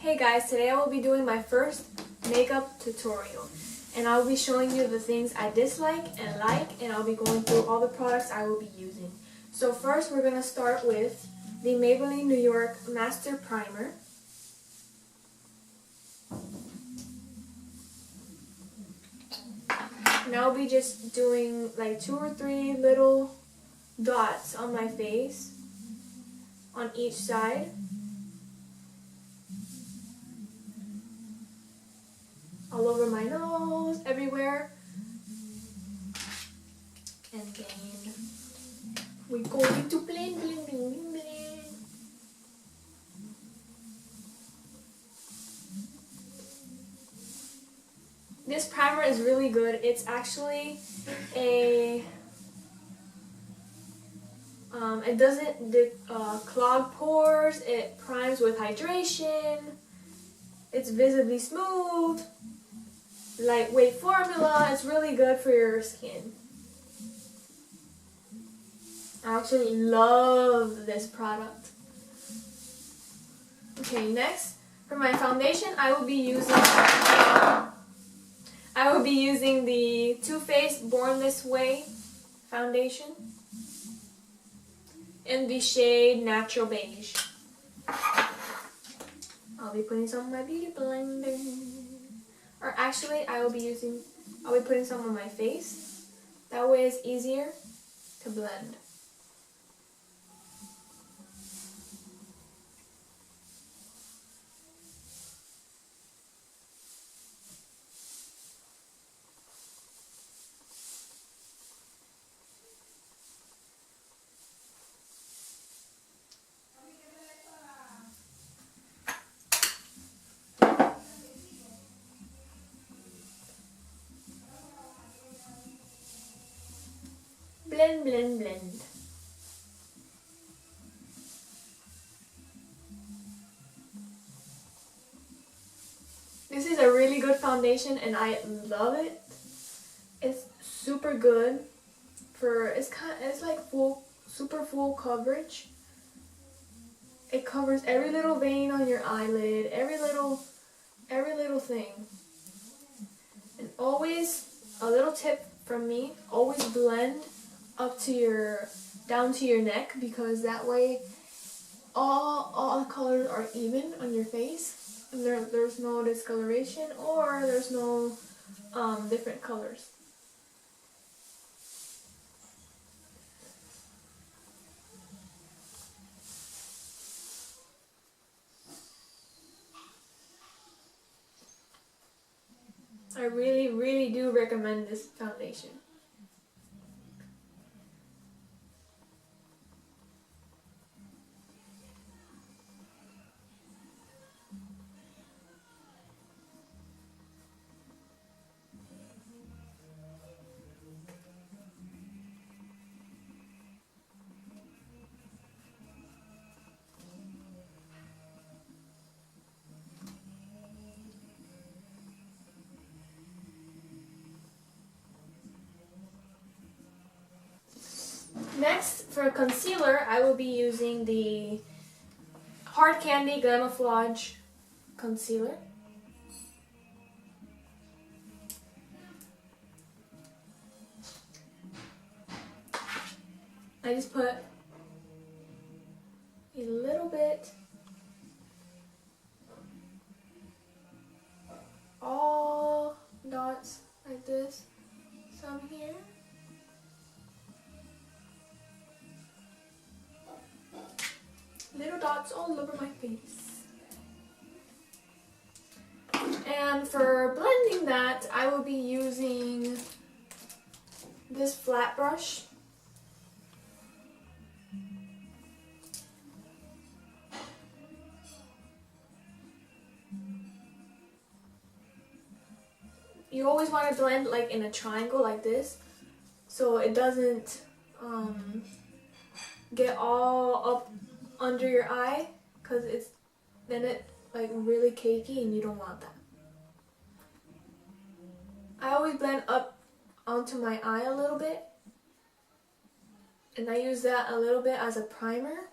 Hey guys, today I will be doing my first makeup tutorial and I'll be showing you the things I dislike and like, and I'll be going through all the products I will be using. So first we're going to start with the Maybelline New York Master Primer. And I'll be just doing like 2 or 3 little dots on my face on each side. All over my nose, everywhere. And then we're going to blend, blend, blend, blend, blend. This primer is really good. It's actually it doesn't clog pores, it primes with hydration, it's visibly smooth, lightweight formula, it's really good for your skin. I actually love this product. Okay, next, for my foundation, I will be using the Too Faced Born This Way foundation in the shade Natural Beige. I'll be putting some on my beauty blender. Or actually, I'll be putting some on my face. That way it's easier to blend. Blend, blend, blend. This is a really good foundation and I love it. It's super good for, it's like super full coverage. It covers every little vein on your eyelid, every little thing. And always, a little tip from me, always blend down to your neck, because that way all the colors are even on your face. And there's no discoloration or there's no different colors. I really, really do recommend this foundation. Next, for concealer, I will be using the Hard Candy Glamouflage concealer. I just put a little bit all dots like this, some here. Little dots all over my face. And for blending that, I will be using this flat brush. You always want to blend like in a triangle like this, so it doesn't get all up under your eye, because then it like really cakey and you don't want that. I always blend up onto my eye a little bit, and I use that a little bit as a primer.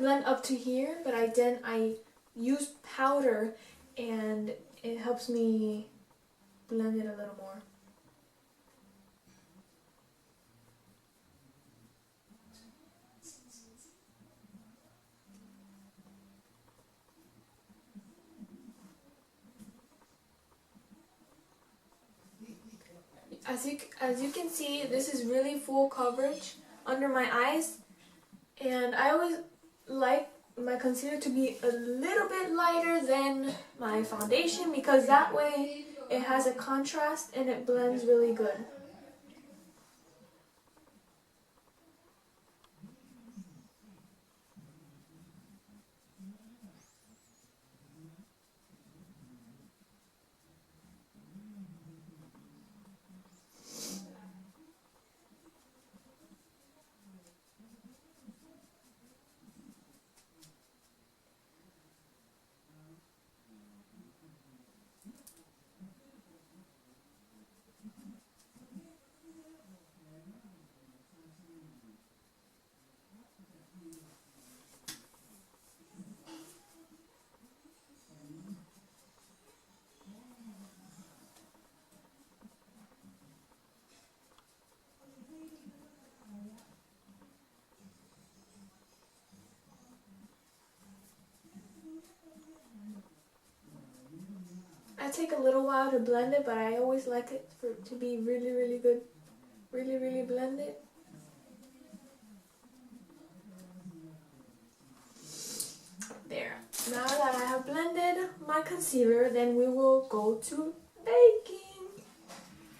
blend up to here, but I use powder and it helps me blend it a little more. As you can see, this is really full coverage under my eyes, and I always like my concealer to be a little bit lighter than my foundation because that way it has a contrast and it blends really good. I take a little while to blend it, but I always like it to be really good, really blended. There. Now that I have blended my concealer, then we will go to baking,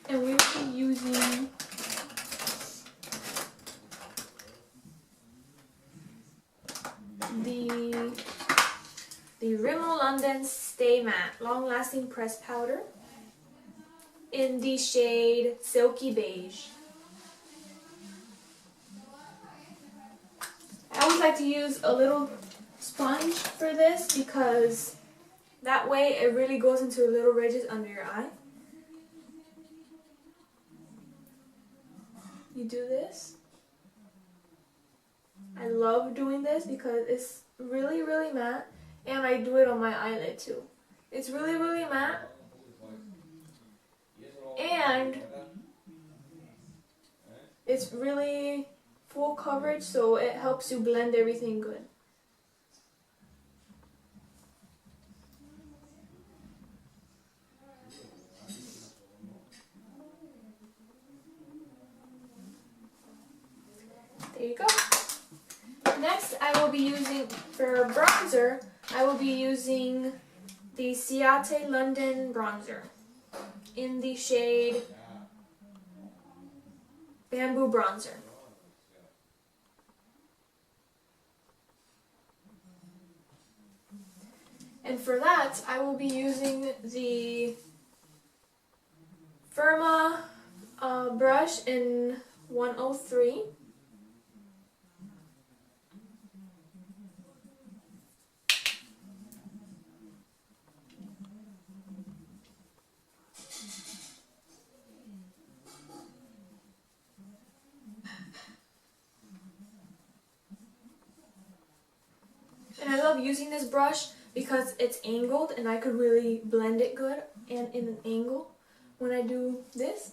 and we will be using the Rimmel London Stay Matte Long Lasting Pressed Powder in the shade Silky Beige. I always like to use a little sponge for this because that way it really goes into little ridges under your eye. You do this. I love doing this because it's really matte, and I do it on my eyelid too. It's really matte, and it's really full coverage, so it helps you blend everything good. There you go. Next, I will be using, for bronzer, I will be using the Ciate London Bronzer in the shade Bamboo Bronzer. And for that, I will be using the Firma brush in 103. And I love using this brush because it's angled and I could really blend it good, and in an angle. When I do this,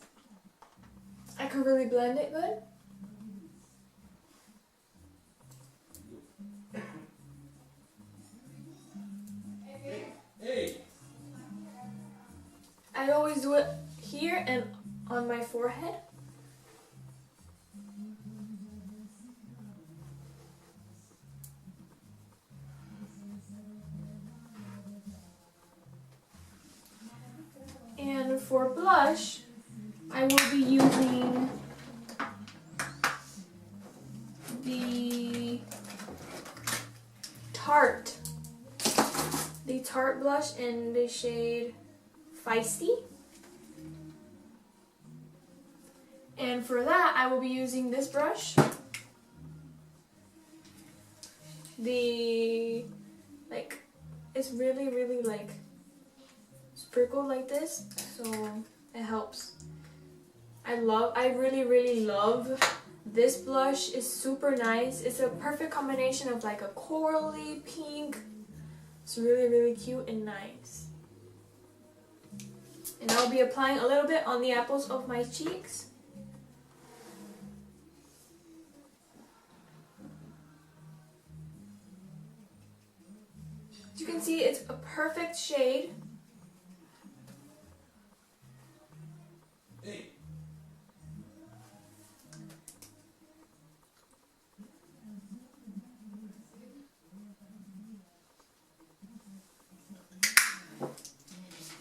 I could really blend it good. I always do it here and on my forehead. And for blush, I will be using the Tarte blush in the shade Feisty. And for that, I will be using this brush. It's really like sprinkled like this, so it helps. I really love this blush is super nice. It's a perfect combination of like a corally pink. It's really, really cute and nice. And I'll be applying a little bit on the apples of my cheeks. As you can see, it's a perfect shade.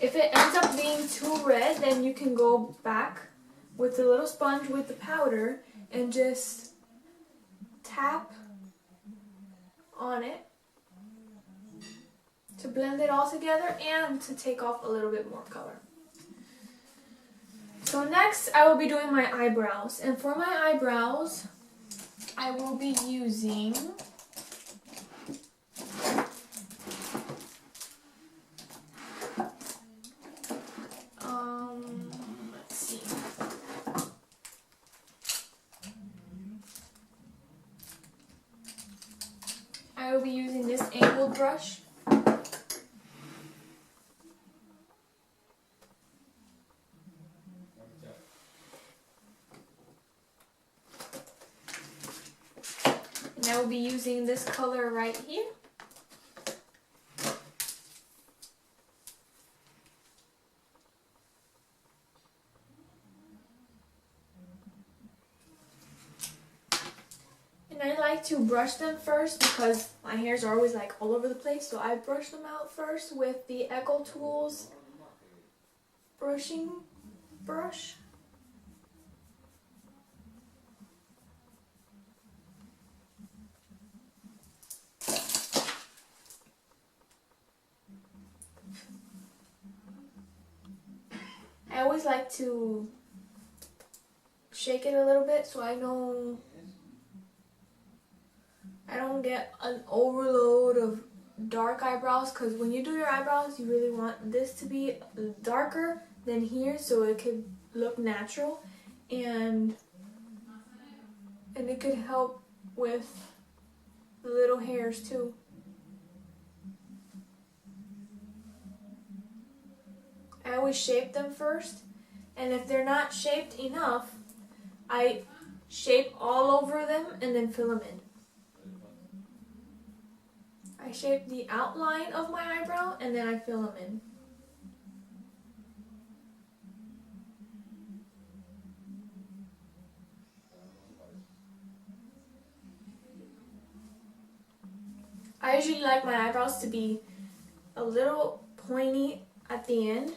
If it ends up being too red, then you can go back with the little sponge with the powder and just tap on it to blend it all together and to take off a little bit more color. So next I will be doing my eyebrows, and for my eyebrows I will be using let's see. I will be using this angled brush. And I will be using this color right here. And I like to brush them first because my hairs are always like all over the place, so I brush them out first with the Echo Tools brushing brush. I always like to shake it a little bit so I know I don't get an overload of dark eyebrows, because when you do your eyebrows you really want this to be darker than here so it could look natural, and it could help with the little hairs too. I always shape them first, and if they're not shaped enough, I shape all over them and then fill them in. I shape the outline of my eyebrow and then I fill them in. I usually like my eyebrows to be a little pointy at the end,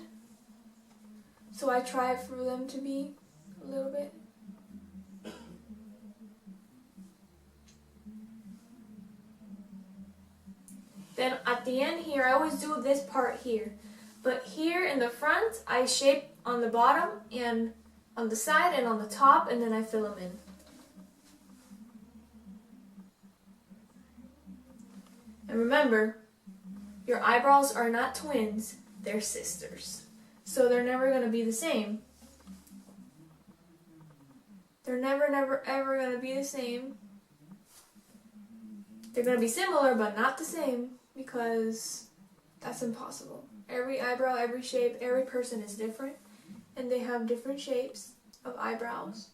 so I try for them to be a little bit. Then at the end here, I always do this part here. But here in the front, I shape on the bottom and on the side and on the top, and then I fill them in. And remember, your eyebrows are not twins, they're sisters. So they're never going to be the same. They're never, ever going to be the same. They're going to be similar, but not the same, because that's impossible. Every eyebrow, every shape, every person is different, and they have different shapes of eyebrows.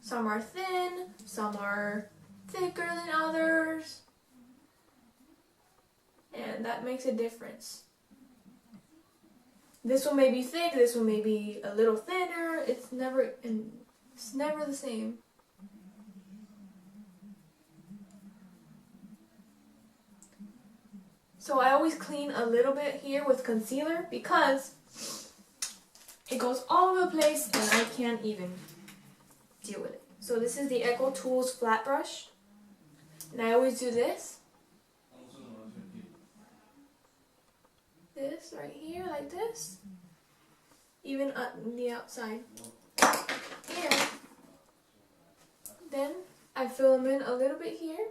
Some are thin, some are thicker than others, and that makes a difference. This one may be thick, this one may be a little thinner. It's never the same. So I always clean a little bit here with concealer because it goes all over the place and I can't even deal with it. So this is the Echo Tools flat brush, and I always do this. This right here, like this. Even on the outside. And then I fill them in a little bit here